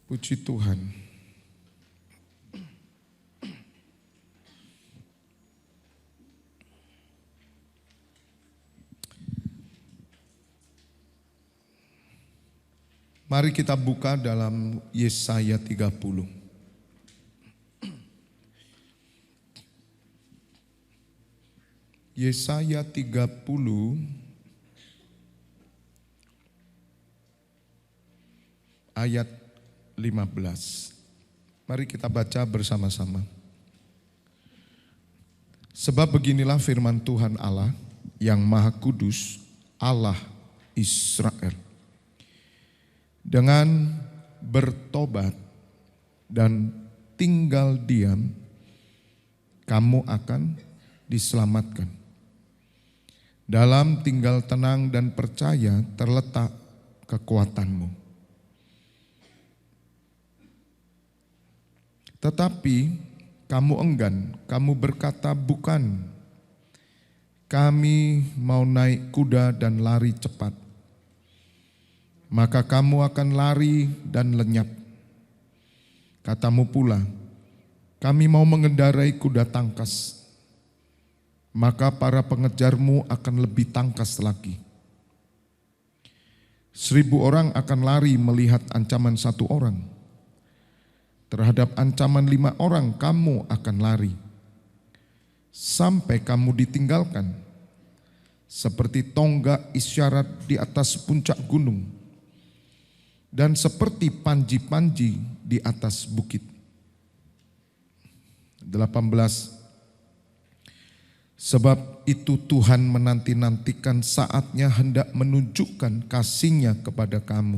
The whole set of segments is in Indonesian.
Puji Tuhan. Mari kita buka dalam Yesaya 30. Yesaya 30 ayat 15. Mari kita baca bersama-sama. Sebab beginilah firman Tuhan Allah yang Maha Kudus, Allah Israel. Dengan bertobat dan tinggal diam, kamu akan diselamatkan. Dalam tinggal tenang dan percaya terletak kekuatanmu. Tetapi kamu enggan, kamu berkata bukan. Kami mau naik kuda dan lari cepat. Maka kamu akan lari dan lenyap. Katamu pula, kami mau mengendarai kuda tangkas. Maka para pengejarmu akan lebih tangkas lagi. 1000 orang akan lari melihat ancaman 1 orang. Terhadap ancaman 5 orang kamu akan lari. Sampai kamu ditinggalkan. Seperti tonggak isyarat di atas puncak gunung. Dan seperti panji-panji di atas bukit. 18. Sebab itu Tuhan menanti-nantikan saatnya hendak menunjukkan kasih-Nya kepada kamu.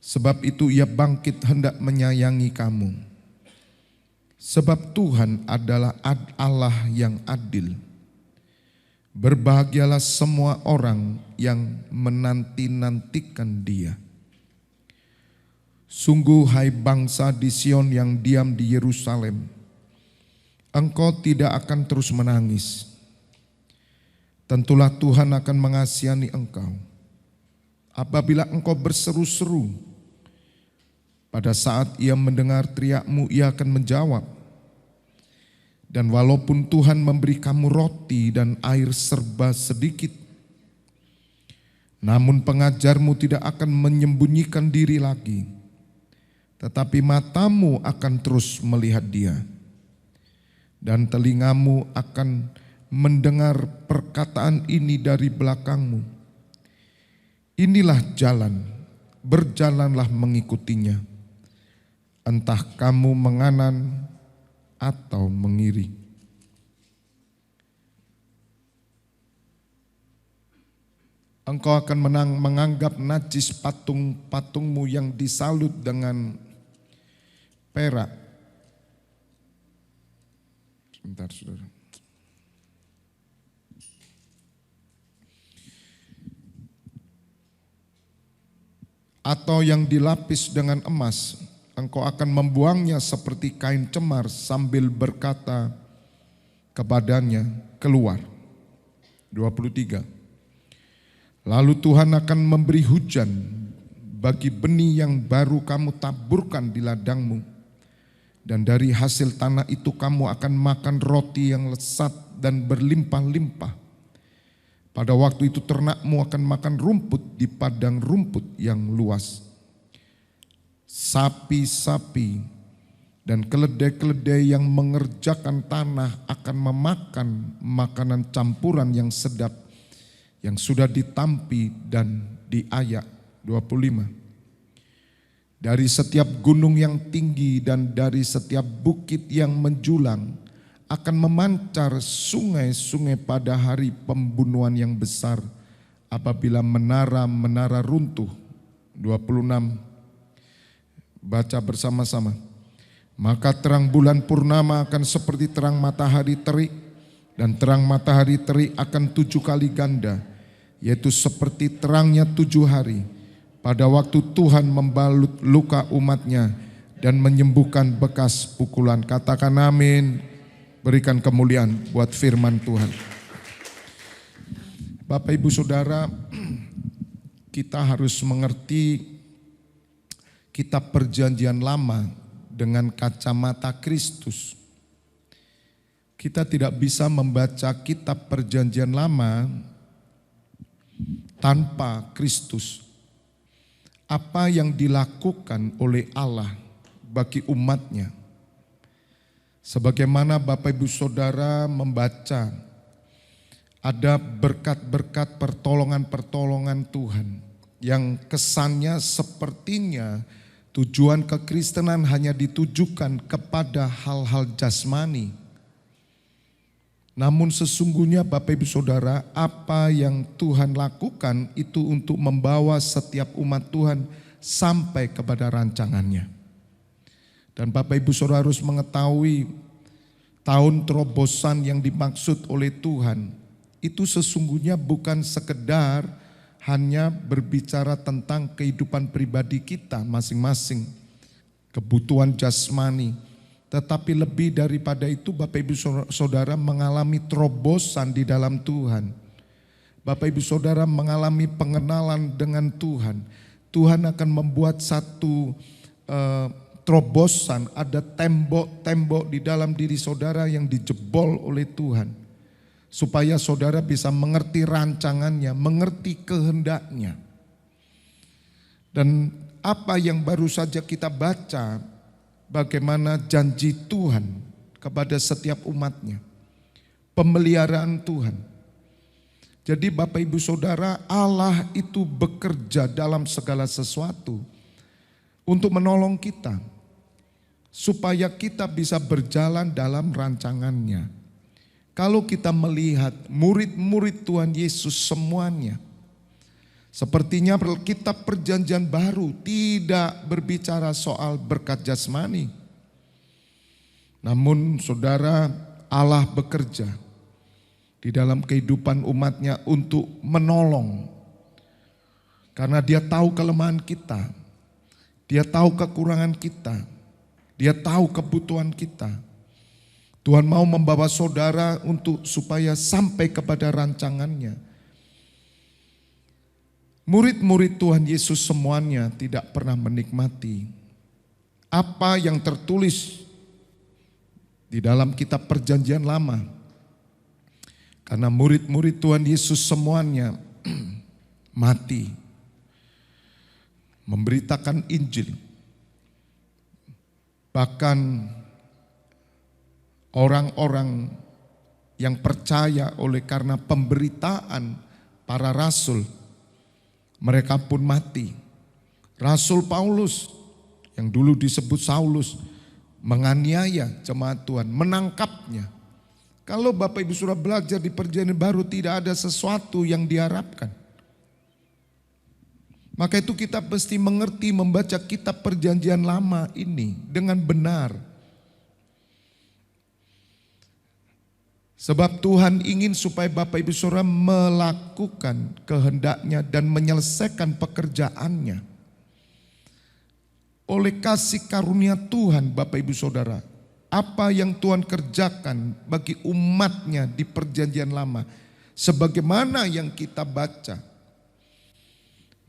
Sebab itu Ia bangkit hendak menyayangi kamu. Sebab Tuhan adalah Allah yang adil. Berbahagialah semua orang yang menanti-nantikan Dia. Sungguh hai bangsa di Sion yang diam di Yerusalem, engkau tidak akan terus menangis. Tentulah Tuhan akan mengasihani engkau. Apabila engkau berseru-seru, pada saat Ia mendengar teriakmu, Ia akan menjawab. Dan walaupun Tuhan memberi kamu roti dan air serba sedikit, namun pengajarmu tidak akan menyembunyikan diri lagi, tetapi matamu akan terus melihat Dia, dan telingamu akan mendengar perkataan ini dari belakangmu. Inilah jalan, berjalanlah mengikutinya, entah kamu menganan atau mengiri. Engkau akan menganggap najis patung-patungmu yang disalut dengan perak. Sebentar, saudara. Atau yang dilapis dengan emas. Engkau akan membuangnya seperti kain cemar sambil berkata kepadanya, keluar. 23. Lalu Tuhan akan memberi hujan bagi benih yang baru kamu taburkan di ladangmu. Dan dari hasil tanah itu kamu akan makan roti yang lezat dan berlimpah-limpah. Pada waktu itu ternakmu akan makan rumput di padang rumput yang luas. Sapi-sapi dan keledai-keledai yang mengerjakan tanah akan memakan makanan campuran yang sedap, yang sudah ditampi dan diayak. 25. Dari setiap gunung yang tinggi dan dari setiap bukit yang menjulang akan memancar sungai-sungai pada hari pembunuhan yang besar apabila menara-menara runtuh. 26. Baca bersama-sama. Maka terang bulan purnama akan seperti terang matahari terik, dan terang matahari terik akan 7 kali ganda, yaitu seperti terangnya 7 hari, pada waktu Tuhan membalut luka umat-Nya dan menyembuhkan bekas pukulan. Katakan amin, berikan kemuliaan buat firman Tuhan. Bapak Ibu Saudara, kita harus mengerti, kitab Perjanjian Lama dengan kacamata Kristus. Kita tidak bisa membaca kitab Perjanjian Lama tanpa Kristus. Apa yang dilakukan oleh Allah bagi umatnya. Sebagaimana Bapak Ibu Saudara membaca, ada berkat-berkat pertolongan-pertolongan Tuhan yang kesannya sepertinya tujuan kekristenan hanya ditujukan kepada hal-hal jasmani. Namun sesungguhnya Bapak Ibu Saudara, apa yang Tuhan lakukan itu untuk membawa setiap umat Tuhan sampai kepada rancangannya. Dan Bapak Ibu Saudara harus mengetahui tahun terobosan yang dimaksud oleh Tuhan itu sesungguhnya bukan sekedar hanya berbicara tentang kehidupan pribadi kita masing-masing, kebutuhan jasmani. Tetapi lebih daripada itu Bapak Ibu Saudara mengalami terobosan di dalam Tuhan. Bapak Ibu Saudara mengalami pengenalan dengan Tuhan. Tuhan akan membuat satu terobosan, ada tembok-tembok di dalam diri saudara yang dijebol oleh Tuhan. Supaya saudara bisa mengerti rancangannya, mengerti kehendaknya. Dan apa yang baru saja kita baca, bagaimana janji Tuhan kepada setiap umatnya. Pemeliharaan Tuhan. Jadi Bapak Ibu Saudara, Allah itu bekerja dalam segala sesuatu untuk menolong kita. Supaya kita bisa berjalan dalam rancangannya. Kalau kita melihat murid-murid Tuhan Yesus semuanya. Sepertinya kitab Perjanjian Baru tidak berbicara soal berkat jasmani. Namun saudara, Allah bekerja di dalam kehidupan umatnya untuk menolong. Karena dia tahu kelemahan kita. Dia tahu kekurangan kita. Dia tahu kebutuhan kita. Tuhan mau membawa saudara untuk supaya sampai kepada rancangannya. Murid-murid Tuhan Yesus semuanya tidak pernah menikmati apa yang tertulis di dalam kitab Perjanjian Lama. Karena murid-murid Tuhan Yesus semuanya mati memberitakan Injil. Bahkan orang-orang yang percaya oleh karena pemberitaan para rasul, mereka pun mati. Rasul Paulus yang dulu disebut Saulus menganiaya jemaat Tuhan, menangkapnya. Kalau Bapak Ibu sudah belajar di Perjanjian Baru tidak ada sesuatu yang diharapkan. Maka itu kita mesti mengerti membaca kitab Perjanjian Lama ini dengan benar. Sebab Tuhan ingin supaya Bapak Ibu Saudara melakukan kehendaknya dan menyelesaikan pekerjaannya. Oleh kasih karunia Tuhan Bapak Ibu Saudara, apa yang Tuhan kerjakan bagi umatnya di Perjanjian Lama, sebagaimana yang kita baca.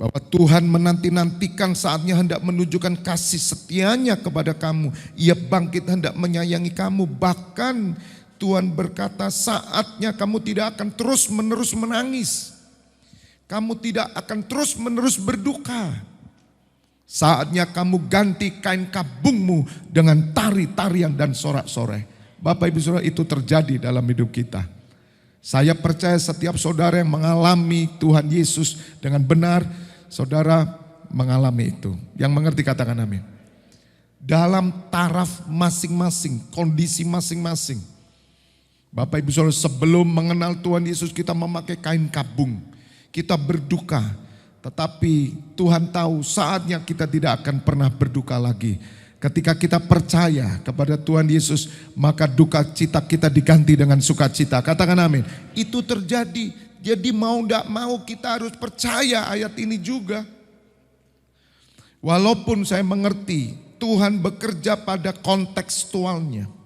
Bahwa Tuhan menanti-nantikan saatnya hendak menunjukkan kasih setianya kepada kamu. Ia bangkit hendak menyayangi kamu. Bahkan Tuhan berkata saatnya kamu tidak akan terus-menerus menangis. Kamu tidak akan terus-menerus berduka. Saatnya kamu ganti kain kabungmu dengan tari-tarian dan sorak-sorai. Bapak Ibu Saudara, itu terjadi dalam hidup kita. Saya percaya setiap saudara yang mengalami Tuhan Yesus dengan benar, saudara mengalami itu. Yang mengerti katakan amin. Dalam taraf masing-masing, kondisi masing-masing. Bapak Ibu Saudara, sebelum mengenal Tuhan Yesus kita memakai kain kabung. Kita berduka. Tetapi Tuhan tahu saatnya kita tidak akan pernah berduka lagi. Ketika kita percaya kepada Tuhan Yesus, maka duka cita kita diganti dengan sukacita. Katakan amin. Itu terjadi. Jadi mau tidak mau kita harus percaya ayat ini juga. Walaupun saya mengerti Tuhan bekerja pada kontekstualnya.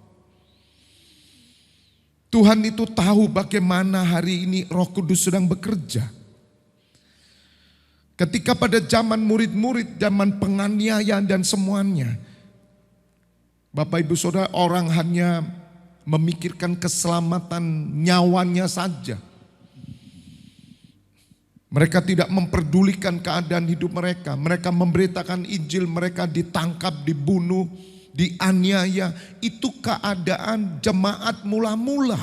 Tuhan itu tahu bagaimana hari ini Roh Kudus sedang bekerja. Ketika pada zaman murid-murid, zaman penganiayaan dan semuanya, Bapak Ibu Saudara, orang hanya memikirkan keselamatan nyawanya saja. Mereka tidak memperdulikan keadaan hidup mereka. Mereka memberitakan Injil, mereka ditangkap, dibunuh, dianiaya. Itu keadaan jemaat mula-mula.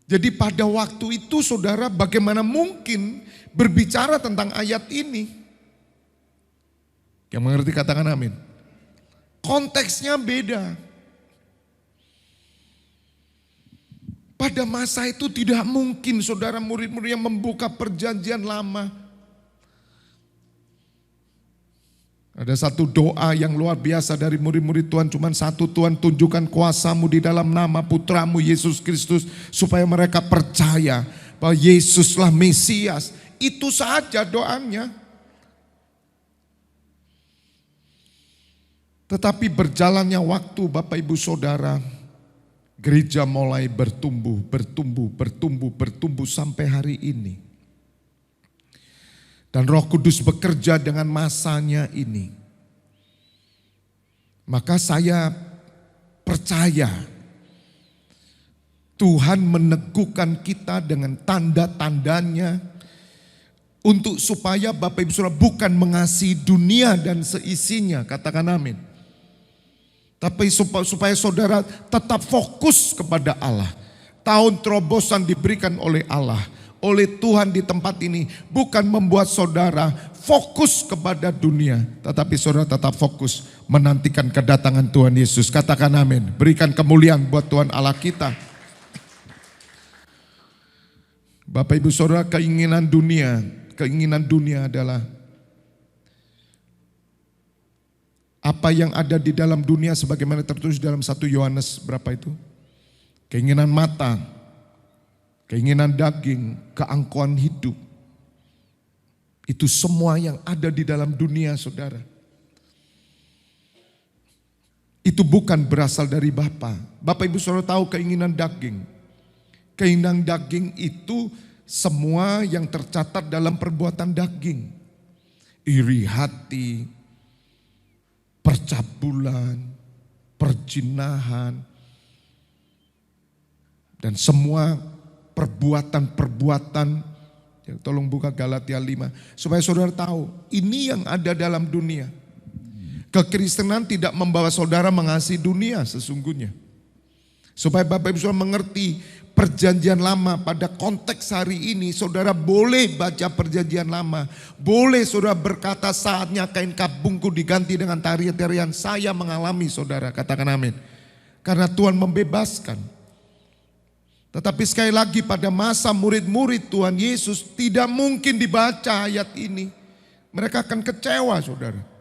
Jadi pada waktu itu saudara, bagaimana mungkin berbicara tentang ayat ini? Yang mengerti katakan amin. Konteksnya beda. Pada masa itu tidak mungkin saudara murid-murid yang membuka perjanjian lama. Ada satu doa yang luar biasa dari murid-murid Tuhan, cuma satu, Tuhan tunjukkan kuasa-Mu di dalam nama Putra-Mu Yesus Kristus, supaya mereka percaya bahwa Yesuslah Mesias. Itu saja doanya. Tetapi berjalannya waktu Bapak Ibu Saudara, gereja mulai bertumbuh sampai hari ini. Dan Roh Kudus bekerja dengan masanya ini. Maka saya percaya Tuhan meneguhkan kita dengan tanda-tandanya untuk supaya Bapak Ibu Saudara bukan mengasihi dunia dan seisinya, katakan amin. Tapi supaya saudara tetap fokus kepada Allah. Tahun terobosan diberikan oleh Allah, oleh Tuhan di tempat ini. Bukan membuat saudara fokus kepada dunia. Tetapi saudara tetap fokus menantikan kedatangan Tuhan Yesus. Katakan amin. Berikan kemuliaan buat Tuhan Allah kita. Bapak Ibu Saudara, keinginan dunia adalah apa yang ada di dalam dunia sebagaimana tertulis dalam 1 Yohanes berapa itu? Keinginan mata, keinginan daging, keangkuhan hidup. Itu semua yang ada di dalam dunia saudara. Itu bukan berasal dari Bapa. Bapak Ibu Saudara tahu keinginan daging. Keinginan daging itu semua yang tercatat dalam perbuatan daging. Iri hati, percabulan, perjinahan, dan semua perbuatan-perbuatan. Ya, tolong buka Galatia 5. Supaya saudara tahu, ini yang ada dalam dunia. Kekristenan tidak membawa saudara mengasihi dunia sesungguhnya. Supaya Bapak Ibu Saudara mengerti perjanjian lama pada konteks hari ini, saudara boleh baca perjanjian lama. Boleh saudara berkata saatnya kain kabungku diganti dengan tarian-tarian. Saya mengalami saudara, katakan amin. Karena Tuhan membebaskan. Tetapi sekali lagi pada masa murid-murid Tuhan Yesus tidak mungkin dibaca ayat ini. Mereka akan kecewa saudara.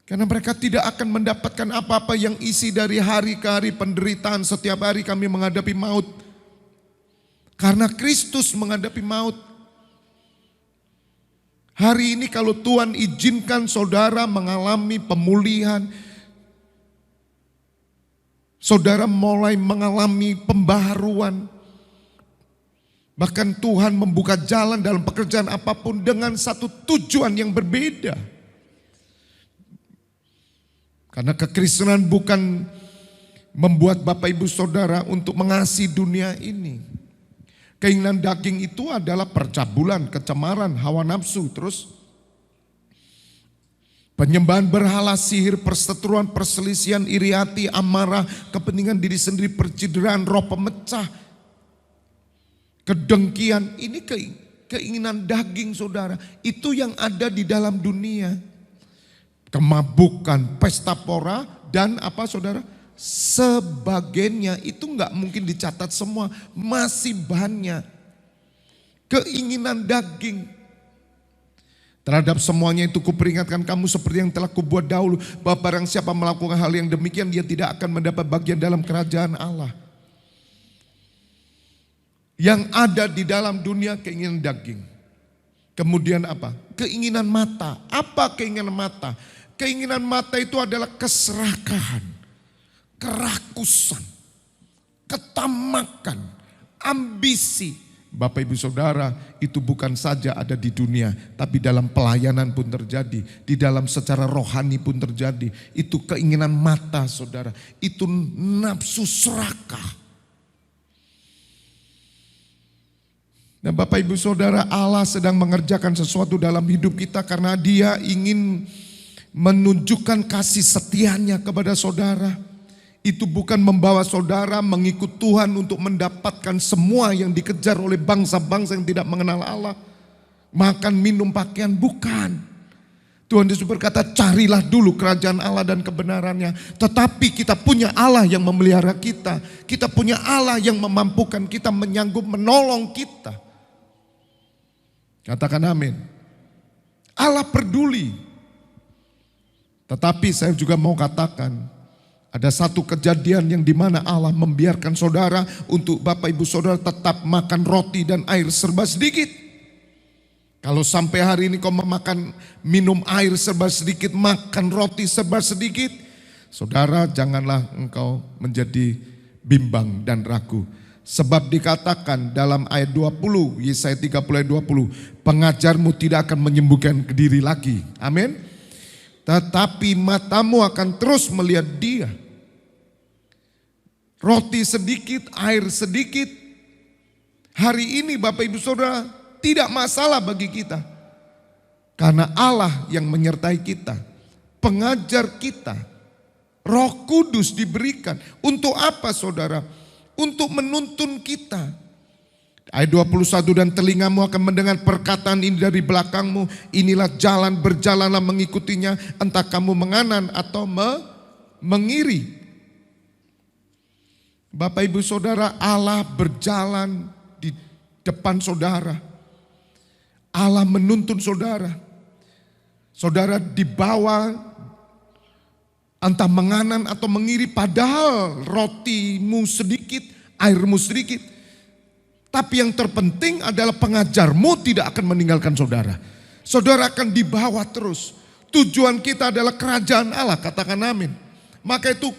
Karena mereka tidak akan mendapatkan apa-apa yang isi dari hari ke hari penderitaan. Setiap hari kami menghadapi maut. Karena Kristus menghadapi maut. Hari ini kalau Tuhan izinkan saudara mengalami pemulihan. Saudara mulai mengalami pembaharuan. Bahkan Tuhan membuka jalan dalam pekerjaan apapun dengan satu tujuan yang berbeda. Karena kekristenan bukan membuat Bapak Ibu Saudara untuk mengasihi dunia ini. Keinginan daging itu adalah percabulan, kecemaran, hawa nafsu, terus penyembahan berhala, sihir, perseteruan, perselisihan, iri hati, amarah, kepentingan diri sendiri, percideraan, roh pemecah, kedengkian. Ini keinginan daging saudara. Itu yang ada di dalam dunia. Kemabukan, pesta pora, dan apa saudara? Sebagainya. Itu enggak mungkin dicatat semua. Masih banyak. Keinginan daging. Terhadap semuanya itu kuperingatkan kamu seperti yang telah kubuat dahulu. Bahwa barang siapa melakukan hal yang demikian, dia tidak akan mendapat bagian dalam kerajaan Allah. Yang ada di dalam dunia keinginan daging. Kemudian apa? Keinginan mata. Apa keinginan mata? Keinginan mata itu adalah keserakahan, kerakusan, ketamakan, ambisi, Bapak Ibu Saudara, itu bukan saja ada di dunia, tapi dalam pelayanan pun terjadi, di dalam secara rohani pun terjadi. Itu keinginan mata saudara, itu nafsu serakah. Dan Bapak Ibu Saudara, Allah sedang mengerjakan sesuatu dalam hidup kita karena Dia ingin menunjukkan kasih setianya kepada saudara. Itu bukan membawa saudara mengikut Tuhan untuk mendapatkan semua yang dikejar oleh bangsa-bangsa yang tidak mengenal Allah. Makan, minum, pakaian, bukan. Tuhan Yesus berkata, carilah dulu kerajaan Allah dan kebenarannya. Tetapi kita punya Allah yang memelihara kita. Kita punya Allah yang memampukan kita, menyanggup menolong kita. Katakan amin. Allah peduli. Tetapi saya juga mau katakan, ada satu kejadian yang dimana Allah membiarkan saudara untuk Bapak Ibu Saudara tetap makan roti dan air serba sedikit. Kalau sampai hari ini kau memakan minum air serba sedikit, makan roti serba sedikit, saudara janganlah engkau menjadi bimbang dan ragu. Sebab dikatakan dalam ayat 20, Yesaya 30 ayat 20, pengajarmu tidak akan menyembuhkan ke diri lagi. Amin. Tetapi matamu akan terus melihat Dia. Roti sedikit, air sedikit. Hari ini Bapak Ibu Saudara tidak masalah bagi kita. Karena Allah yang menyertai kita. Pengajar kita. Roh Kudus diberikan. Untuk apa saudara? Untuk menuntun kita. Ayat 21, dan telingamu akan mendengar perkataan ini dari belakangmu. Inilah jalan, berjalanlah mengikutinya. Entah kamu menganan atau mengiri. Bapak Ibu Saudara, Allah berjalan di depan saudara. Allah menuntun saudara. Saudara dibawa entah menganan atau mengiri, padahal rotimu sedikit, airmu sedikit. Tapi yang terpenting adalah pengajarmu tidak akan meninggalkan saudara. Saudara akan dibawa terus. Tujuan kita adalah kerajaan Allah, katakan amin. Maka itu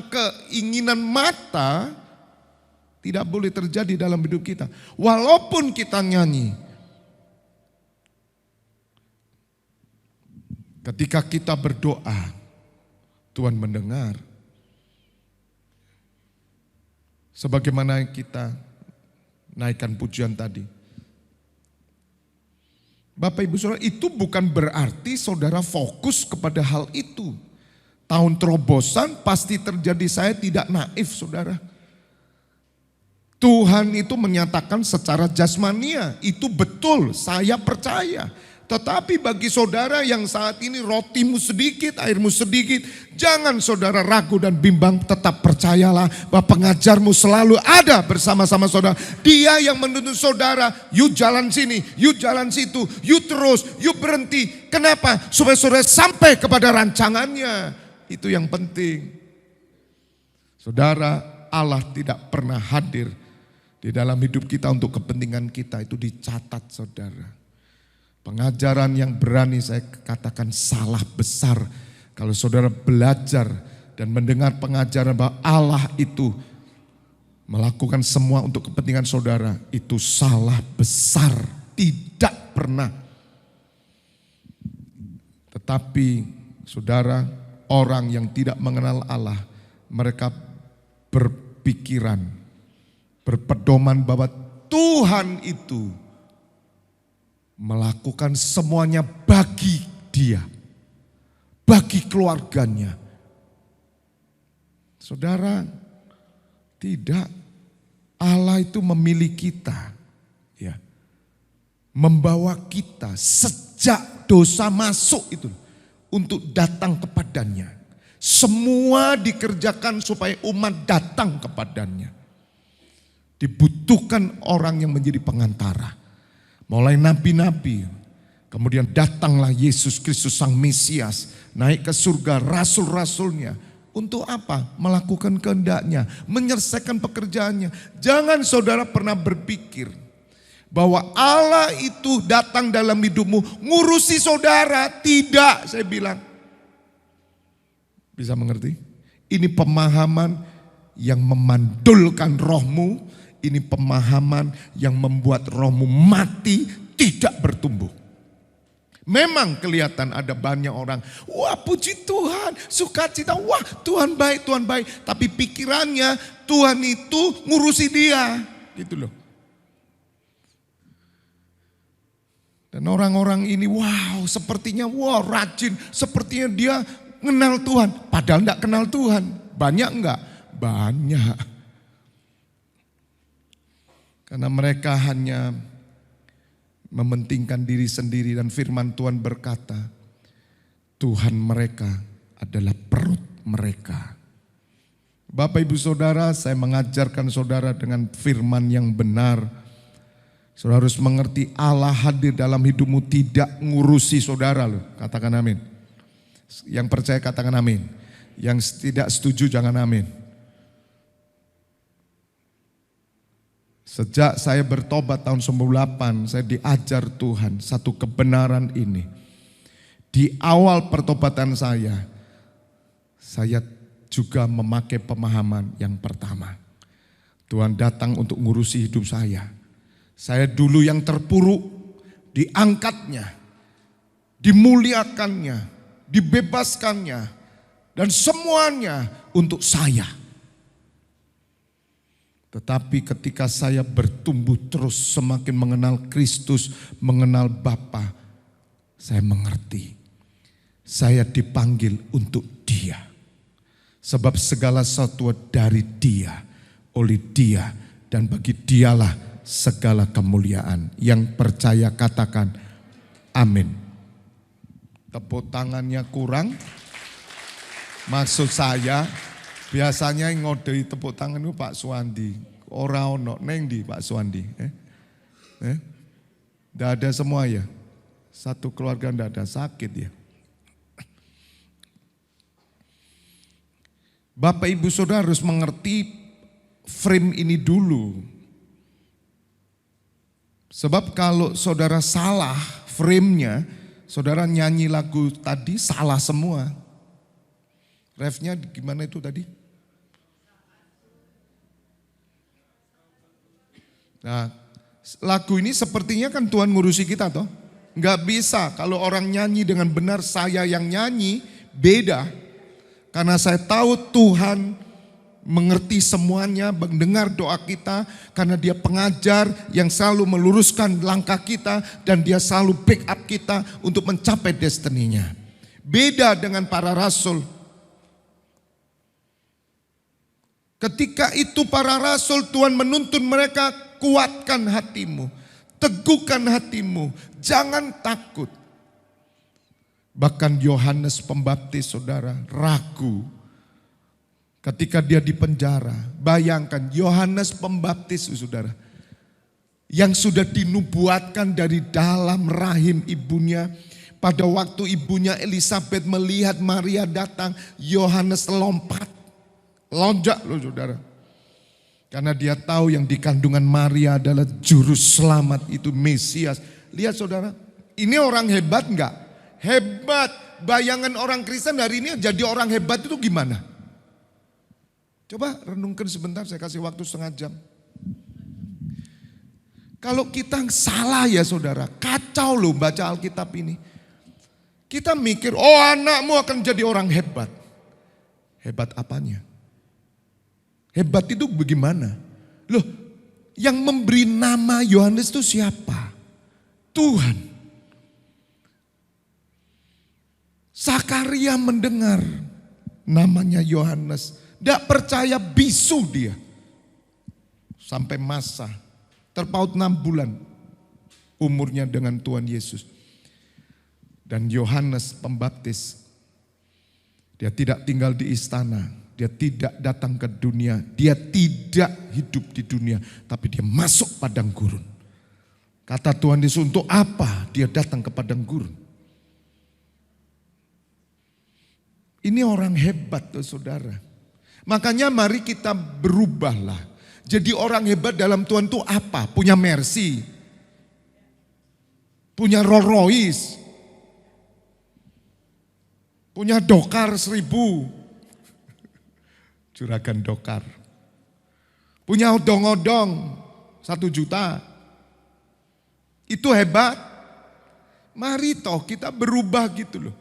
keinginan mata tidak boleh terjadi dalam hidup kita. Walaupun kita nyanyi. Ketika kita berdoa, Tuhan mendengar. Sebagaimana kita naikkan pujian tadi. Bapak Ibu Saudara, itu bukan berarti saudara fokus kepada hal itu. Tahun terobosan pasti terjadi, saya tidak naif saudara. Tuhan itu menyatakan secara jasmania, itu betul, saya percaya. Tetapi bagi saudara yang saat ini rotimu sedikit, airmu sedikit, jangan saudara ragu dan bimbang, tetap percayalah bahwa pengajarmu selalu ada bersama-sama saudara. Dia yang menuntun saudara, yuk jalan sini, yuk jalan situ, yuk terus, yuk berhenti. Kenapa? Supaya saudara sampai kepada rancangannya. Itu yang penting. Saudara, Allah tidak pernah hadir di dalam hidup kita untuk kepentingan kita. Itu dicatat saudara. Pengajaran yang berani saya katakan salah besar. Kalau saudara belajar dan mendengar pengajaran bahwa Allah itu melakukan semua untuk kepentingan saudara. Itu salah besar. Tidak pernah. Tetapi saudara, orang yang tidak mengenal Allah, mereka berpikiran, berpedoman bahwa Tuhan itu melakukan semuanya bagi dia, bagi keluarganya. Saudara, tidak. Allah itu memilih kita, ya, membawa kita sejak dosa masuk itu. Untuk datang kepadanya. Semua dikerjakan supaya umat datang kepadanya. Dibutuhkan orang yang menjadi pengantara. Mulai nabi-nabi. Kemudian datanglah Yesus Kristus Sang Mesias. Naik ke surga, rasul-rasulnya. Untuk apa? Melakukan kehendaknya. Menyelesaikan pekerjaannya. Jangan saudara pernah berpikir bahwa Allah itu datang dalam hidupmu ngurusi saudara. Tidak, saya bilang. Bisa mengerti? Ini pemahaman yang memandulkan rohmu. Ini pemahaman yang membuat rohmu mati, tidak bertumbuh. Memang kelihatan ada banyak orang, wah puji Tuhan, sukacita, wah Tuhan baik, Tuhan baik. Tapi pikirannya Tuhan itu ngurusi dia, gitu loh. Dan orang-orang ini wow sepertinya wah rajin, sepertinya dia kenal Tuhan. Padahal enggak kenal Tuhan, banyak enggak? Banyak. Karena mereka hanya mementingkan diri sendiri dan firman Tuhan berkata, Tuhan mereka adalah perut mereka. Bapak ibu saudara, saya mengajarkan saudara dengan firman yang benar. Saudara harus mengerti Allah hadir dalam hidupmu tidak ngurusi saudara loh. Katakan amin. Yang percaya katakan amin. Yang tidak setuju jangan amin. Sejak saya bertobat tahun 98, saya diajar Tuhan satu kebenaran ini. Di awal pertobatan saya juga memakai pemahaman yang pertama. Tuhan datang untuk ngurusi hidup saya. Saya dulu yang terpuruk, diangkatnya, dimuliakannya, dibebaskannya, dan semuanya untuk saya. Tetapi ketika saya bertumbuh terus semakin mengenal Kristus, mengenal Bapa, saya mengerti. Saya dipanggil untuk Dia. Sebab segala sesuatu dari Dia, oleh Dia, dan bagi Dialah segala kemuliaan. Yang percaya katakan amin. Tepuk tangannya kurang. Maksud saya, biasanya yang ngodei tepuk tangan itu Pak Suwandi. Ora ono neng di Pak Suwandi. Nggak ada semua ya. Satu keluarga nggak ada, sakit ya. Bapak ibu saudara harus mengerti frame ini dulu. Sebab kalau saudara salah frame-nya, saudara nyanyi lagu tadi salah semua. Refnya gimana itu tadi? Nah, lagu ini sepertinya kan Tuhan ngurusi kita toh. Enggak bisa kalau orang nyanyi dengan benar, saya yang nyanyi beda. Karena saya tahu Tuhan mengerti semuanya, mendengar doa kita. Karena Dia pengajar yang selalu meluruskan langkah kita. Dan Dia selalu backup kita untuk mencapai destininya. Beda dengan para rasul. Ketika itu para rasul Tuhan menuntun mereka, kuatkan hatimu, teguhkan hatimu, jangan takut. Bahkan Yohanes Pembaptis saudara ragu ketika dia di penjara. Bayangkan Yohanes Pembaptis saudara yang sudah dinubuatkan dari dalam rahim ibunya. Pada waktu ibunya Elisabeth melihat Maria datang, Yohanes lompat. Lonjak loh saudara. Karena dia tahu yang di kandungan Maria adalah juru selamat itu Mesias. Lihat saudara, ini orang hebat enggak? Hebat. Bayangan orang Kristen hari ini jadi orang hebat itu gimana? Coba renungkan sebentar, saya kasih waktu setengah jam. Kalau kita salah ya saudara, kacau loh baca Alkitab ini. Kita mikir, oh anakmu akan jadi orang hebat. Hebat apanya? Hebat itu bagaimana? Loh, yang memberi nama Yohanes itu siapa? Tuhan. Sakaria mendengar namanya Yohanes. Tidak percaya, bisu dia. Sampai masa terpaut 6 bulan umurnya dengan Tuhan Yesus. Dan Yohanes Pembaptis, dia tidak tinggal di istana. Dia tidak datang ke dunia, dia tidak hidup di dunia, tapi dia masuk padang gurun. Kata Tuhan Yesus, untuk apa dia datang ke padang gurun? Ini orang hebat tuh saudara. Makanya mari kita berubahlah. Jadi orang hebat dalam Tuhan itu apa? Punya Mercy, punya Rolls Royce, punya Dokar 1000. Juragan Dokar. Punya odong-odong 1 juta. Itu hebat. Mari toh kita berubah gitu loh.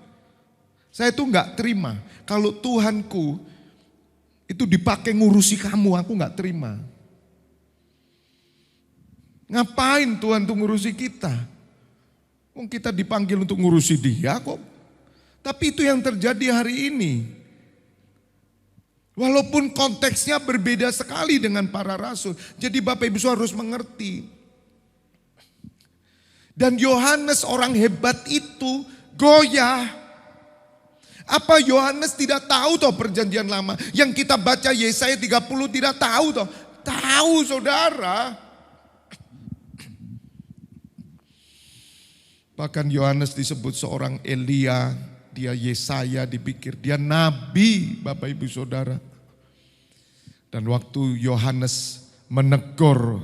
Saya tuh gak terima kalau Tuhanku itu dipakai ngurusi kamu, aku gak terima. Ngapain Tuhan tuh ngurusi kita? Kita dipanggil untuk ngurusi dia kok. Tapi itu yang terjadi hari ini. Walaupun konteksnya berbeda sekali dengan para rasul. Jadi Bapak Ibu Saudara harus mengerti. Dan Yohanes orang hebat itu goyah. Apa Yohanes tidak tahu toh perjanjian lama? Yang kita baca Yesaya 30 tidak tahu toh? Tahu saudara. Bahkan Yohanes disebut seorang Elia, dia Yesaya dipikir, dia nabi Bapak Ibu Saudara. Dan waktu Yohanes menegur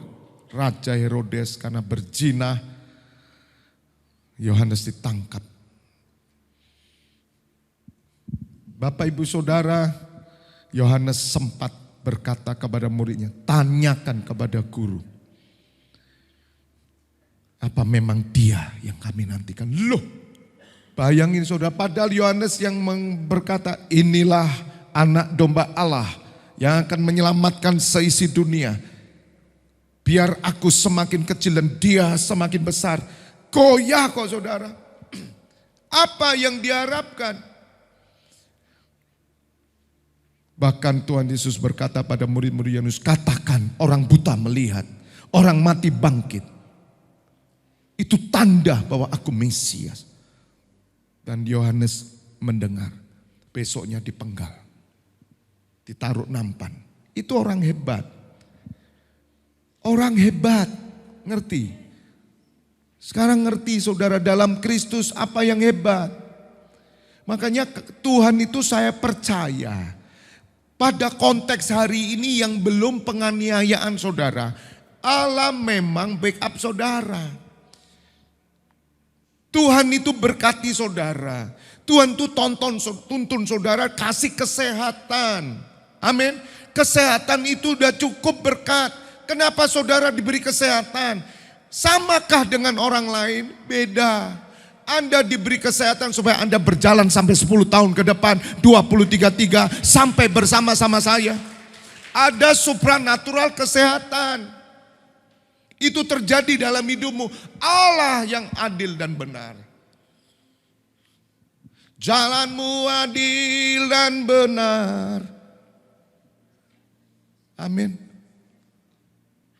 Raja Herodes karena berzina, Yohanes ditangkap. Bapak Ibu Saudara, Yohanes sempat berkata kepada muridnya, tanyakan kepada guru. Apa memang dia yang kami nantikan? Loh, bayangin saudara, padahal Yohanes yang berkata, inilah anak domba Allah yang akan menyelamatkan seisi dunia. Biar aku semakin kecil dan dia semakin besar. Goyah kok saudara. Apa yang diharapkan? Bahkan Tuhan Yesus berkata pada murid-murid Yohanes, katakan orang buta melihat, orang mati bangkit. Itu tanda bahwa aku Mesias. Dan Yohanes mendengar. Besoknya dipenggal. Ditaruh nampan. Itu orang hebat. Orang hebat. Ngerti? Sekarang ngerti saudara, dalam Kristus apa yang hebat. Makanya Tuhan itu saya percaya. Pada konteks hari ini yang belum penganiayaan saudara. Allah memang backup saudara. Tuhan itu berkati saudara. Tuhan itu tuntun saudara, kasih kesehatan. Amin. Kesehatan itu udah cukup berkat. Kenapa saudara diberi kesehatan? Samakah dengan orang lain? Beda. Anda diberi kesehatan supaya Anda berjalan sampai 10 tahun ke depan, 2033 sampai bersama-sama saya. Ada supranatural kesehatan. Itu terjadi dalam hidupmu. Allah yang adil dan benar. Jalanmu adil dan benar. Amin.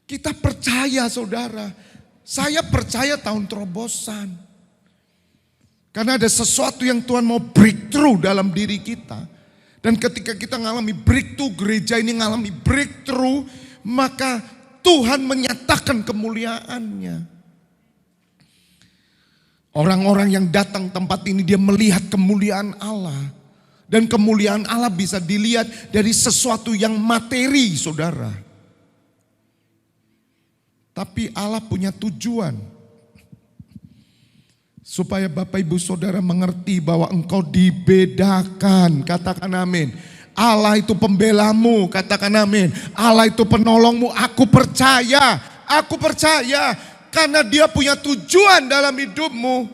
Kita percaya saudara. Saya percaya tahun terobosan. Karena ada sesuatu yang Tuhan mau breakthrough dalam diri kita. Dan ketika kita ngalami breakthrough, gereja ini ngalami breakthrough, maka Tuhan menyatakan kemuliaannya. Orang-orang yang datang tempat ini dia melihat kemuliaan Allah. Dan kemuliaan Allah bisa dilihat dari sesuatu yang materi saudara. Tapi Allah punya tujuan. Supaya Bapak Ibu Saudara mengerti bahwa engkau dibedakan. Katakan amin. Allah itu pembelamu, katakan amin. Allah itu penolongmu, aku percaya karena dia punya tujuan dalam hidupmu.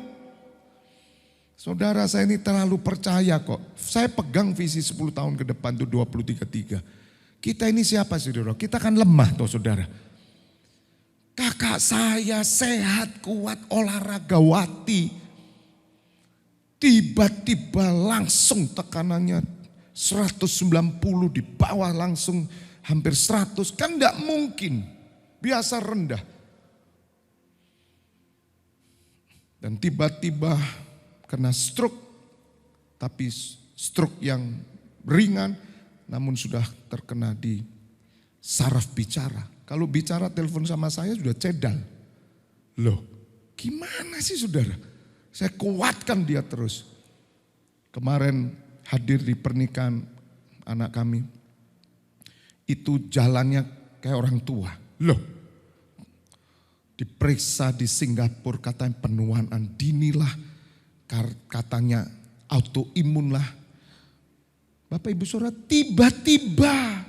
Saudara, saya ini terlalu percaya kok. Saya pegang visi 10 tahun ke depan itu 2033. Kita ini siapa saudara? Kita kan lemah toh saudara. Kakak saya sehat, kuat, olahragawati. Tiba-tiba langsung tekanannya 190 di bawah langsung hampir 100. Kan enggak mungkin. Biasa rendah. Dan tiba-tiba kena stroke. Tapi stroke yang ringan. Namun sudah terkena di saraf bicara. Kalau bicara telepon sama saya sudah cedal. Loh gimana sih saudara? Saya kuatkan dia terus. Kemarin hadir di pernikahan anak kami. Itu jalannya kayak orang tua. Loh, diperiksa di Singapura katanya penuaan dini lah. Katanya autoimun lah. Bapak Ibu Saudara tiba-tiba.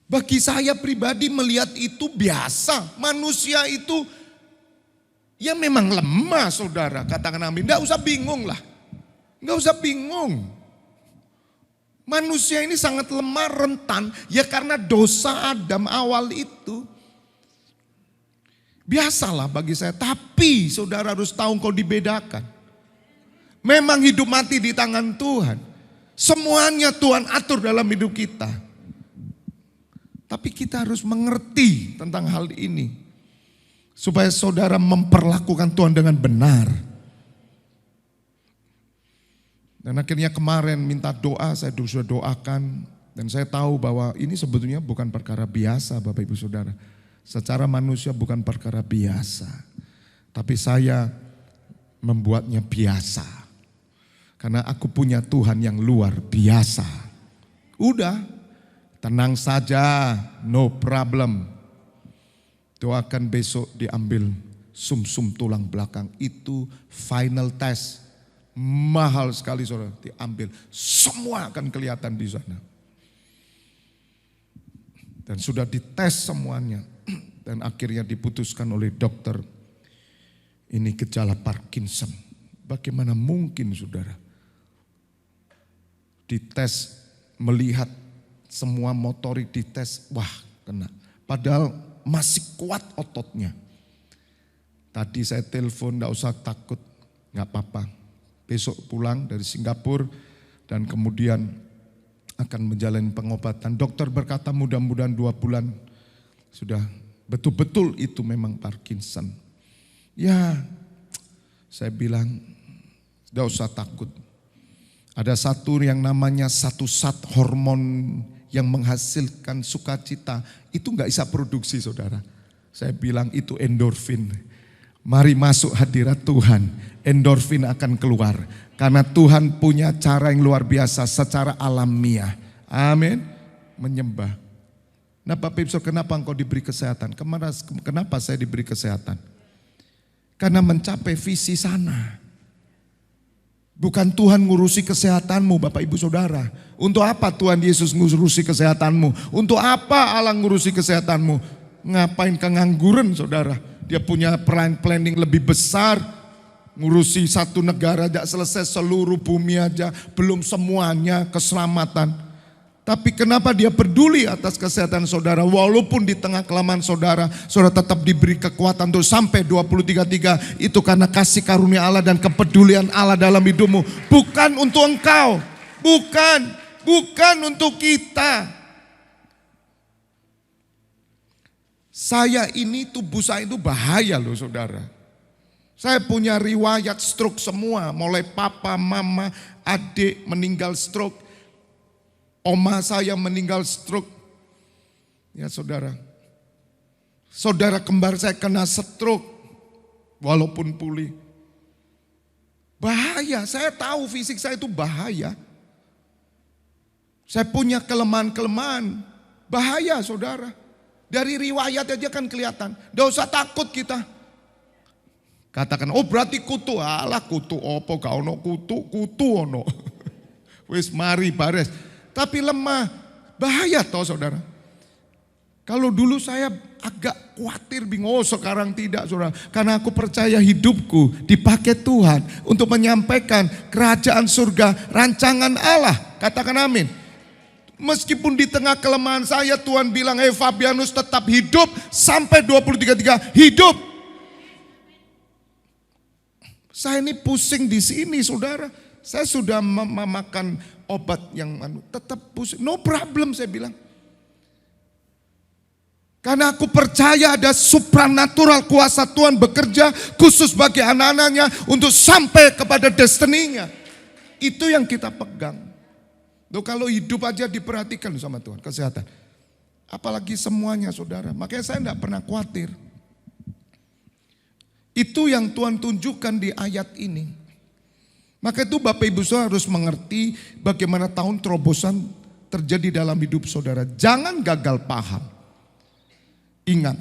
Bagi saya pribadi melihat itu biasa. Manusia itu ya memang lemah saudara. Katakan amin. Nggak usah bingung lah. Nggak usah bingung. Manusia ini sangat lemah, rentan. Ya karena dosa Adam awal itu. Biasalah bagi saya. Tapi saudara harus tahu kau dibedakan. Memang hidup mati di tangan Tuhan. Semuanya Tuhan atur dalam hidup kita. Tapi kita harus mengerti tentang hal ini. Supaya saudara memperlakukan Tuhan dengan benar. Dan akhirnya kemarin minta doa, saya sudah doakan. Dan saya tahu bahwa ini sebetulnya bukan perkara biasa Bapak Ibu Saudara. Secara manusia bukan perkara biasa. Tapi saya membuatnya biasa. Karena aku punya Tuhan yang luar biasa. Udah, tenang saja, no problem. Doakan besok diambil sumsum tulang belakang. Itu final test. Mahal sekali saudara, diambil. Semua akan kelihatan di sana. Dan sudah dites semuanya. Dan akhirnya diputuskan oleh dokter. Ini gejala Parkinson. Bagaimana mungkin saudara? Dites, melihat semua motorik dites, wah kena. Padahal masih kuat ototnya. Tadi saya telepon, gak usah takut, gak apa-apa. Besok pulang dari Singapura dan kemudian akan menjalani pengobatan. Dokter berkata mudah-mudahan 2 bulan sudah betul-betul itu memang Parkinson. Ya, saya bilang gak usah takut. Ada satu yang namanya satu zat hormon yang menghasilkan sukacita. Itu gak bisa produksi saudara. Saya bilang itu endorfin. Mari masuk hadirat Tuhan. Endorfin akan keluar. Karena Tuhan punya cara yang luar biasa secara alamiah. Amin. Menyembah. Nah Bapak Ibu, kenapa engkau diberi kesehatan? Kenapa saya diberi kesehatan? Karena mencapai visi sana. Bukan Tuhan ngurusi kesehatanmu Bapak Ibu Saudara. Untuk apa Tuhan Yesus ngurusi kesehatanmu? Untuk apa Allah ngurusi kesehatanmu? Ngapain kengangguran saudara? Dia punya planning lebih besar. Ngurusi satu negara tidak selesai, seluruh bumi aja. Belum semuanya keselamatan. Tapi kenapa dia peduli atas kesehatan saudara? Walaupun di tengah kelemahan saudara, saudara tetap diberi kekuatan untuk sampai 2033. Itu karena kasih karunia Allah dan kepedulian Allah dalam hidupmu. Bukan untuk engkau. Bukan untuk kita. Saya ini, tubuh saya itu bahaya loh saudara. Saya punya riwayat stroke semua. Mulai papa, mama, adik meninggal stroke. Oma saya meninggal stroke. Ya saudara. Saudara kembar saya kena stroke. Walaupun pulih. Bahaya, saya tahu fisik saya itu bahaya. Saya punya kelemahan-kelemahan. Bahaya saudara. Dari riwayat aja kan kelihatan. Tidak usah takut kita. Katakan, oh berarti kutu. Alah kutu opo gak ono kutu ono. Wis mari bares. Tapi lemah, bahaya toh saudara. Kalau dulu saya agak khawatir, bingung, oh sekarang tidak saudara. Karena aku percaya hidupku dipakai Tuhan untuk menyampaikan kerajaan surga, rancangan Allah. Katakan amin. Meskipun di tengah kelemahan saya Tuhan bilang, Fabianus tetap hidup sampai 2033, hidup. Saya ini pusing di sini saudara. Saya sudah memakan obat yang tetap pusing. No problem saya bilang. Karena aku percaya ada supranatural kuasa Tuhan bekerja khusus bagi anak-anaknya untuk sampai kepada destininya. Itu yang kita pegang. Loh, kalau hidup aja diperhatikan sama Tuhan, kesehatan. Apalagi semuanya saudara. Makanya saya tidak pernah khawatir. Itu yang Tuhan tunjukkan di ayat ini. Maka itu Bapak Ibu Saudara harus mengerti bagaimana tahun terobosan terjadi dalam hidup saudara. Jangan gagal paham. Ingat,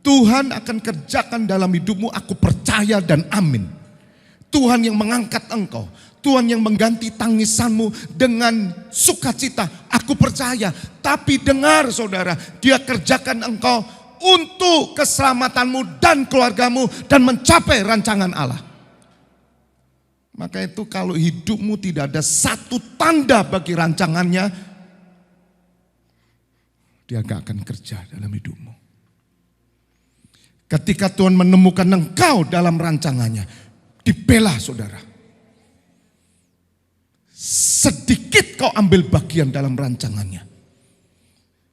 Tuhan akan kerjakan dalam hidupmu, aku percaya dan amin. Tuhan yang mengangkat engkau. Tuhan yang mengganti tangisanmu dengan sukacita. Aku percaya. Tapi dengar saudara, Dia kerjakan engkau untuk keselamatanmu dan keluargamu dan mencapai rancangan Allah. Maka itu kalau hidupmu tidak ada satu tanda bagi rancangannya, Dia gak akan kerja dalam hidupmu. Ketika Tuhan menemukan engkau dalam rancangannya, dibela saudara. Sedikit kau ambil bagian dalam rancangannya.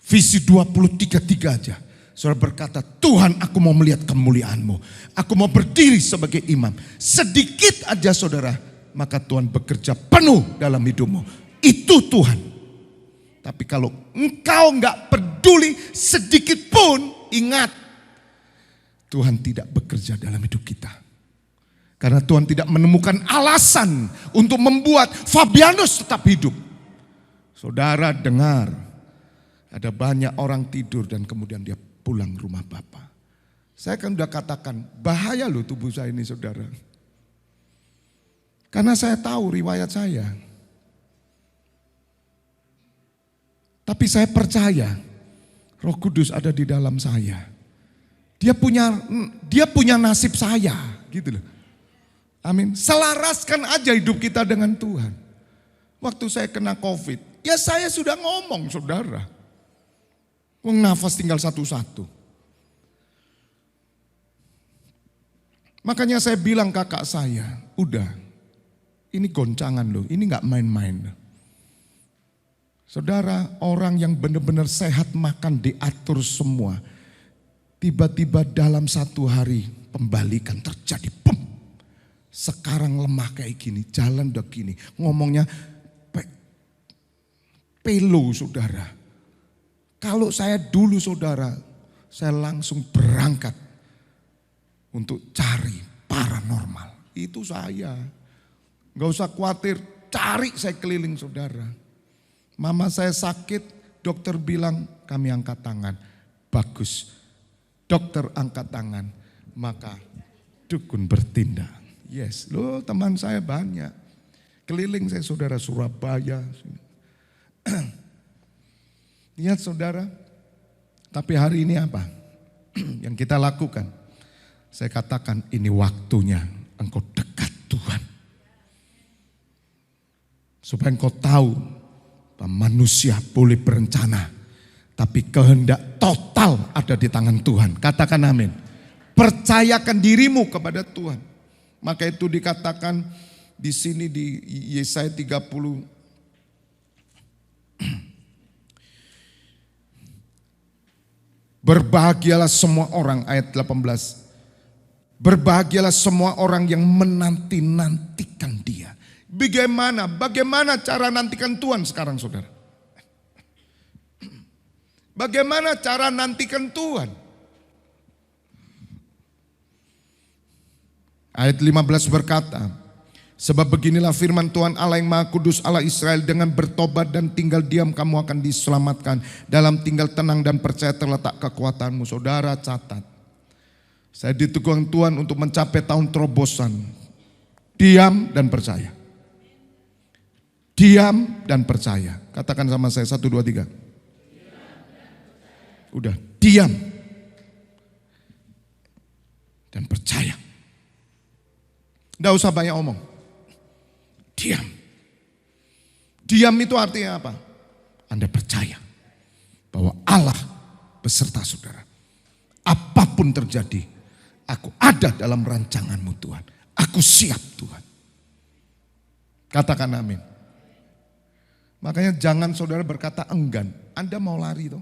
Visi 23:3 aja. Saudara berkata, Tuhan aku mau melihat kemuliaan-Mu. Aku mau berdiri sebagai imam. Sedikit aja saudara, maka Tuhan bekerja penuh dalam hidupmu. Itu Tuhan. Tapi kalau engkau enggak peduli sedikit pun, ingat, Tuhan tidak bekerja dalam hidup kita. Karena Tuhan tidak menemukan alasan untuk membuat Fabianus tetap hidup. Saudara dengar, ada banyak orang tidur dan kemudian dia pulang rumah Bapa. Saya kan udah katakan, bahaya loh tubuh saya ini saudara. Karena saya tahu riwayat saya. Tapi saya percaya Roh Kudus ada di dalam saya. Dia punya nasib saya, gitu loh. Amin. Selaraskan aja hidup kita dengan Tuhan. Waktu saya kena COVID, ya saya sudah ngomong saudara. Nafas tinggal satu-satu. Makanya saya bilang kakak saya, udah ini goncangan loh, ini gak main-main. Saudara, orang yang benar-benar sehat makan diatur semua. Tiba-tiba dalam satu hari pembalikan terjadi. Sekarang lemah kayak gini, jalan udah gini. Ngomongnya pelo saudara. Kalau saya dulu saudara, saya langsung berangkat untuk cari paranormal. Itu saya. Gak usah khawatir, cari saya keliling saudara. Mama saya sakit, dokter bilang kami angkat tangan. Bagus, dokter angkat tangan. Maka dukun bertindak. Yes, loh teman saya banyak. Keliling saya saudara Surabaya. Lihat saudara, tapi hari ini apa yang kita lakukan? Saya katakan ini waktunya engkau dekat Tuhan. Supaya engkau tahu bahwa manusia boleh berencana. Tapi kehendak total ada di tangan Tuhan. Katakan amin. Percayakan dirimu kepada Tuhan. Maka itu dikatakan di sini di Yesaya 30. Berbahagialah semua orang, ayat 18. Berbahagialah semua orang yang menanti-nantikan Dia. Bagaimana cara nantikan Tuhan sekarang saudara? Bagaimana cara nantikan Tuhan? Ayat 15 berkata, sebab beginilah firman Tuhan Allah yang Maha Kudus Allah Israel, dengan bertobat dan tinggal diam kamu akan diselamatkan. Dalam tinggal tenang dan percaya terletak kekuatanmu. Saudara catat, saya diteguhkan Tuhan untuk mencapai tahun terobosan. Diam dan percaya. Diam dan percaya. Katakan sama saya, 1, 2, 3. Udah, diam dan percaya. Tidak usah banyak omong. Diam. Diam itu artinya apa? Anda percaya bahwa Allah beserta saudara. Apapun terjadi, aku ada dalam rancanganmu Tuhan. Aku siap Tuhan. Katakan amin. Makanya jangan saudara berkata enggan. Anda mau lari tuh.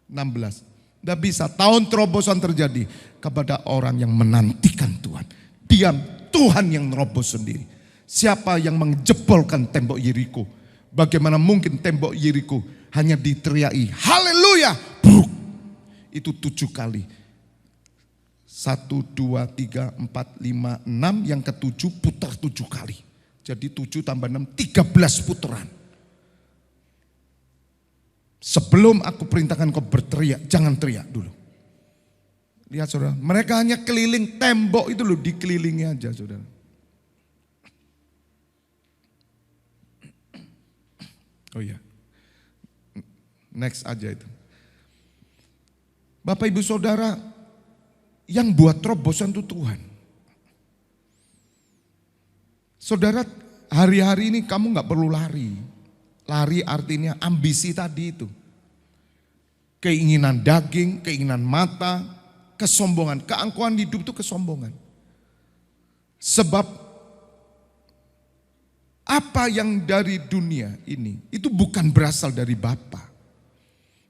16. Tidak bisa. Tahun terobosan terjadi kepada orang yang menantikan Tuhan. Diam. Tuhan yang nerobos sendiri. Siapa yang menjebolkan tembok Yeriko? Bagaimana mungkin tembok Yeriko hanya diteriaki haleluya, bruk. Itu 7 kali. 1, 2, 3, 4, 5, 6. Yang ke-7 putar 7 kali. Jadi 7 tambah 6, 13 putaran. Sebelum aku perintahkan kau berteriak, jangan teriak dulu. Lihat saudara, mereka hanya keliling tembok itu loh, dikelilingi aja saudara. Oh iya, next aja itu. Bapak Ibu Saudara, yang buat terobosan itu Tuhan. Saudara, hari-hari ini kamu gak perlu lari. Lari artinya ambisi tadi itu. Keinginan daging, keinginan mata, kesombongan. Keangkuhan hidup itu kesombongan. Sebab apa yang dari dunia ini, itu bukan berasal dari Bapa.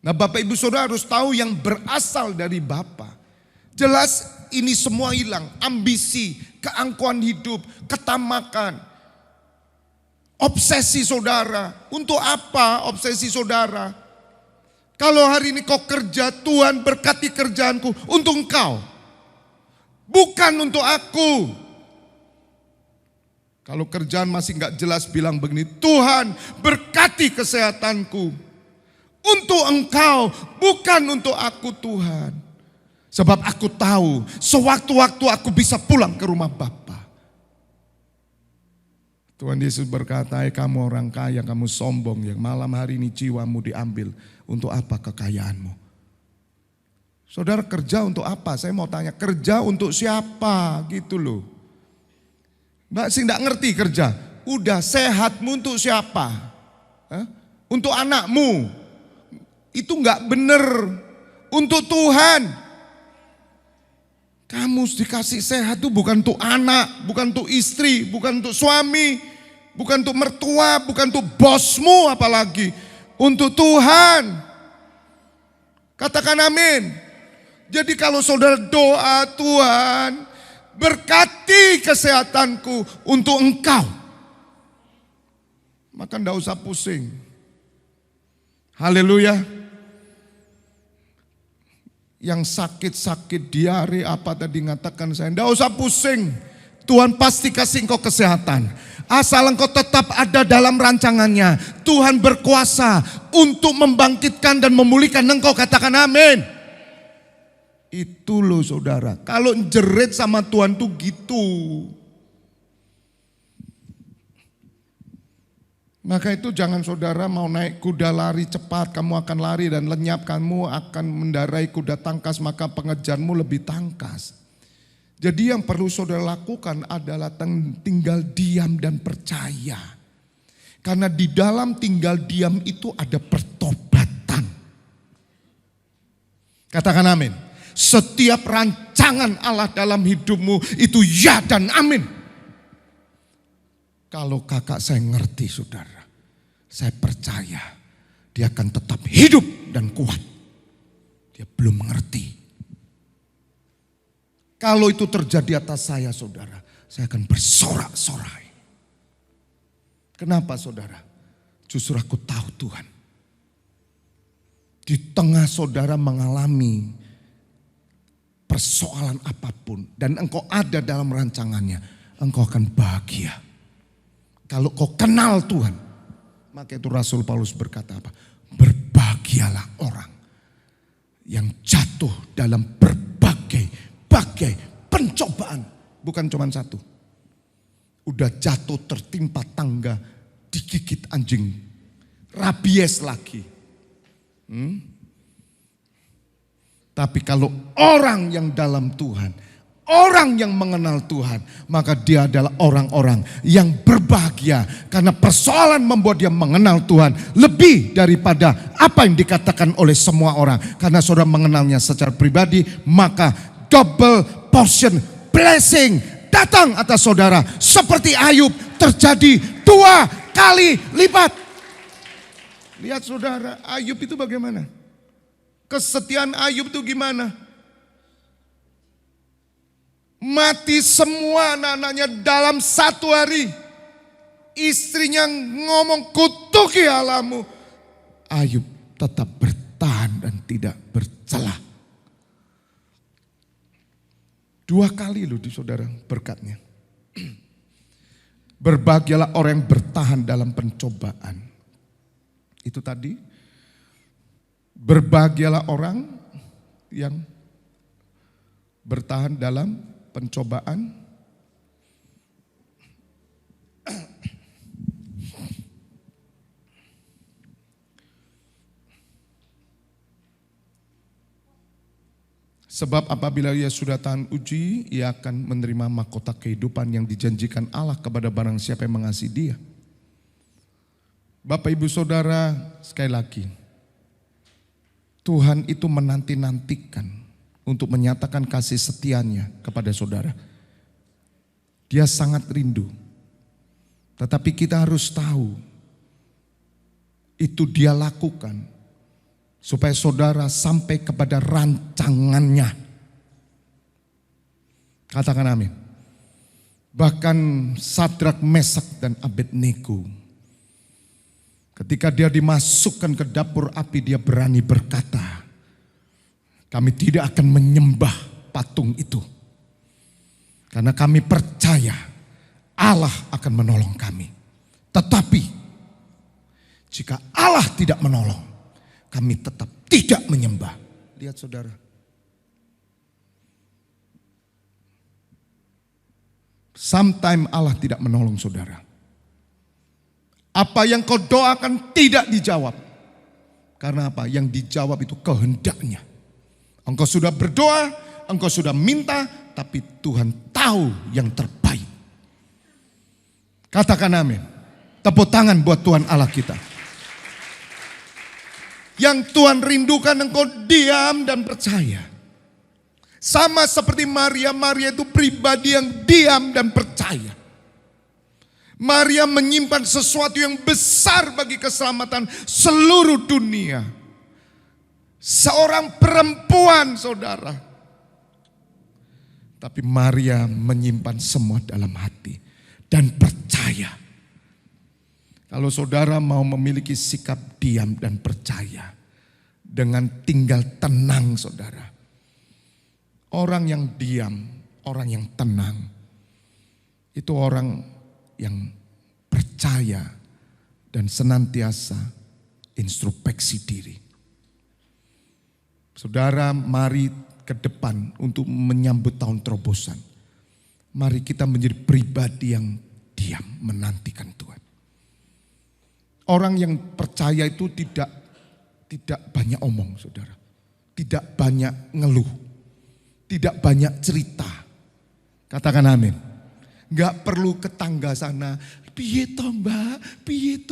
Nah Bapak Ibu Saudara harus tahu yang berasal dari Bapa. Jelas ini semua hilang. Ambisi, keangkuhan hidup, ketamakan. Obsesi saudara. Untuk apa obsesi saudara? Kalau hari ini kau kerja, Tuhan berkati kerjaanku untuk engkau. Bukan untuk aku. Kalau kerjaan masih gak jelas bilang begini, Tuhan berkati kesehatanku. Untuk engkau, bukan untuk aku Tuhan. Sebab aku tahu, sewaktu-waktu aku bisa pulang ke rumah Bapa. Tuhan Yesus berkata, kamu orang kaya, kamu sombong, yang malam hari ini jiwamu diambil. Untuk apa kekayaanmu? Saudara kerja untuk apa? Saya mau tanya, kerja untuk siapa? Gitu loh. Mbak sih gak ngerti kerja. Udah sehatmu untuk siapa? Hah? Untuk anakmu. Itu gak bener. Untuk Tuhan. Kamu dikasih sehat itu bukan untuk anak, bukan untuk istri, bukan untuk suami, bukan untuk mertua, bukan untuk bosmu apalagi. Untuk Tuhan. Katakan amin. Jadi kalau saudara doa, Tuhan berkati kesehatanku untuk engkau. Maka enggak usah pusing. Haleluya. Yang sakit-sakit diare apa tadi ngatakan saya, enggak usah pusing. Tuhan pasti kasih engkau kesehatan. Asal engkau tetap ada dalam rancangannya. Tuhan berkuasa untuk membangkitkan dan memulihkan engkau. Katakan amin. Itu loh saudara. Kalau jerit sama Tuhan tuh gitu. Maka itu jangan saudara mau naik kuda lari cepat, kamu akan lari dan lenyap, kamu akan mendarai kuda tangkas, maka pengejarmu lebih tangkas. Jadi yang perlu saudara lakukan adalah tinggal diam dan percaya. Karena di dalam tinggal diam itu ada pertobatan. Katakan amin. Setiap rancangan Allah dalam hidupmu itu ya dan amin. Kalau kakak saya ngerti saudara, saya percaya dia akan tetap hidup dan kuat. Dia belum mengerti. Kalau itu terjadi atas saya saudara, saya akan bersorak-sorai. Kenapa saudara? Justru aku tahu Tuhan. Di tengah saudara mengalami persoalan apapun dan engkau ada dalam rancangannya, engkau akan bahagia. Kalau kau kenal Tuhan, maka itu Rasul Paulus berkata apa? Berbahagialah orang yang jatuh dalam berbagai pencobaan. Bukan cuma satu. Udah jatuh tertimpa tangga, digigit anjing, rabies lagi. Tapi kalau orang yang dalam Tuhan, orang yang mengenal Tuhan, maka dia adalah orang-orang yang berbahagia. Karena persoalan membuat dia mengenal Tuhan lebih daripada apa yang dikatakan oleh semua orang. Karena saudara mengenalnya secara pribadi, maka double portion blessing datang atas saudara. Seperti Ayub terjadi 2 kali lipat. Lihat saudara, Ayub itu bagaimana? Kesetiaan Ayub itu gimana? Mati semua anak-anaknya dalam 1 hari. Istrinya ngomong kutuki Allahmu. Ayub tetap bertahan dan tidak bercelah. 2 kali loh di saudara berkatnya. Berbahagialah orang yang bertahan dalam pencobaan. Itu tadi. Berbahagialah orang yang bertahan dalam pencobaan. Sebab apabila ia sudah tahan uji, ia akan menerima mahkota kehidupan yang dijanjikan Allah kepada barang siapa yang mengasihi Dia. Bapak Ibu Saudara, sekali lagi, Tuhan itu menanti-nantikan untuk menyatakan kasih setianya kepada saudara. Dia sangat rindu. Tetapi kita harus tahu, itu Dia lakukan supaya saudara sampai kepada rancangannya. Katakan amin. Bahkan Sadrak, Mesak, dan Abednego, ketika dia dimasukkan ke dapur api, dia berani berkata, kami tidak akan menyembah patung itu. Karena kami percaya Allah akan menolong kami. Tetapi jika Allah tidak menolong, kami tetap tidak menyembah. Lihat saudara. Sometimes Allah tidak menolong saudara. Apa yang kau doakan tidak dijawab. Karena apa? Yang dijawab itu kehendaknya. Engkau sudah berdoa, engkau sudah minta, tapi Tuhan tahu yang terbaik. Katakan amin. Tepuk tangan buat Tuhan Allah kita. Yang Tuhan rindukan engkau diam dan percaya. Sama seperti Maria, Maria itu pribadi yang diam dan percaya. Maria menyimpan sesuatu yang besar bagi keselamatan seluruh dunia. Seorang perempuan, saudara. Tapi Maria menyimpan semua dalam hati dan percaya. Kalau saudara mau memiliki sikap diam dan percaya, dengan tinggal tenang saudara. Orang yang diam, orang yang tenang, itu orang yang percaya dan senantiasa introspeksi diri. Saudara, mari ke depan untuk menyambut tahun terobosan. Mari kita menjadi pribadi yang diam menantikan Tuhan. Orang yang percaya itu tidak banyak omong, saudara. Tidak banyak ngeluh. Tidak banyak cerita. Katakan amin. Gak perlu ke tangga sana. Piye to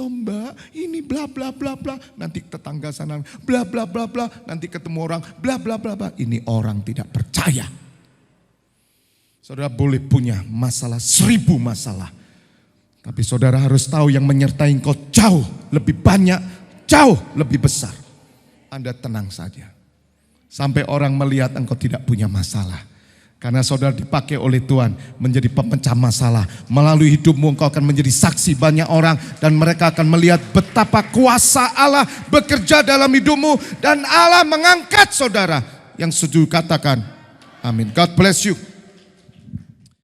mbak, ini bla bla bla bla. Nanti tetangga sana bla bla bla bla. Nanti ketemu orang bla bla bla bla. Ini orang tidak percaya. Saudara boleh punya masalah 1000 masalah. Tapi saudara harus tahu yang menyertai engkau jauh lebih banyak, jauh lebih besar. Anda tenang saja. Sampai orang melihat engkau tidak punya masalah. Karena saudara dipakai oleh Tuhan menjadi pemecah masalah. Melalui hidupmu engkau akan menjadi saksi banyak orang. Dan mereka akan melihat betapa kuasa Allah bekerja dalam hidupmu. Dan Allah mengangkat saudara. Yang setuju katakan amin. God bless you.